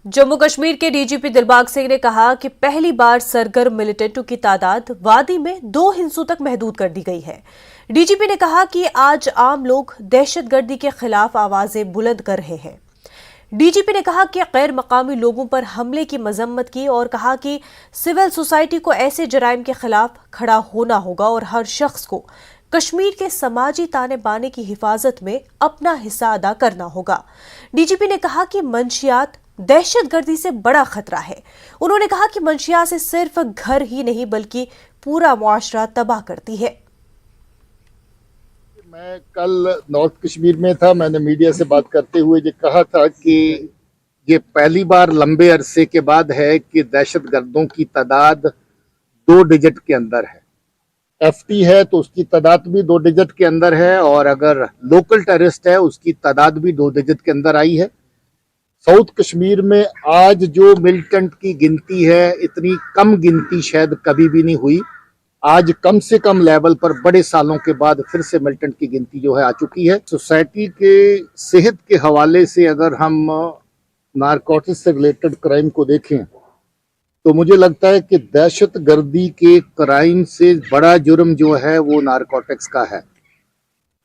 जम्मू कश्मीर के डीजीपी दिलबाग सिंह ने कहा कि पहली बार सरगर्म मिलिटेंटों की तादाद वादी में 2 हिस्सों तक महदूद कर दी गई है। डीजीपी ने कहा कि आज आम लोग दहशतगर्दी के खिलाफ आवाजें बुलंद कर रहे हैं। डीजीपी ने कहा कि गैर मकामी लोगों पर हमले की मजम्मत की और कहा कि सिविल सोसाइटी को ऐसे जराइम के खिलाफ खड़ा होना होगा और हर शख्स को कश्मीर के समाजी ताने बाने की हिफाजत में अपना हिस्सा अदा करना होगा। डीजीपी ने कहा कि मंशियात दहशतगर्दी से बड़ा खतरा है। उन्होंने कहा कि मंशियात से सिर्फ घर ही नहीं बल्कि पूरा मुआशरा तबाह करती है। मैं कल नॉर्थ कश्मीर में था। मैंने मीडिया से बात करते हुए ये कहा था कि ये पहली बार लंबे अरसे के बाद है कि दहशतगर्दों की तादाद 2 डिजिट के अंदर है। एफटी है तो उसकी तादाद भी 2 डिजिट के अंदर है, और अगर लोकल टेररिस्ट है उसकी तादाद भी 2 डिजिट के अंदर आई है। साउथ कश्मीर में आज जो मिलिटेंट की गिनती है, इतनी कम गिनती शायद कभी भी नहीं हुई। आज कम से कम लेवल पर बड़े सालों के बाद फिर से मिलिटेंट की गिनती जो है आ चुकी है। सोसाइटी के सेहत के हवाले से अगर हम नारकोटिक्स से रिलेटेड क्राइम को देखें तो मुझे लगता है कि दहशतगर्दी के क्राइम से बड़ा जुर्म जो है वो नारकोटिक्स का है।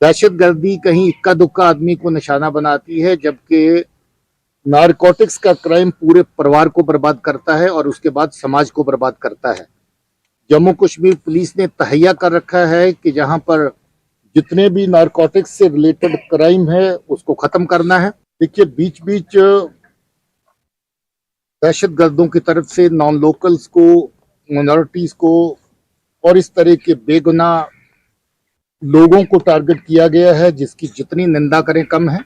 दहशतगर्दी कहीं इक्का दुक्का आदमी को निशाना बनाती है, जबकि नारकोटिक्स का क्राइम पूरे परिवार को बर्बाद करता है और उसके बाद समाज को बर्बाद करता है। जम्मू कश्मीर पुलिस ने तहैया कर रखा है कि जहां पर जितने भी नारकोटिक्स से रिलेटेड क्राइम है उसको खत्म करना है। देखिए, बीच बीच दहशतगर्दों की तरफ से नॉन लोकल्स को, माइनॉरिटीज को और इस तरह के बेगुनाह लोगों को टारगेट किया गया है, जिसकी जितनी निंदा करें कम है।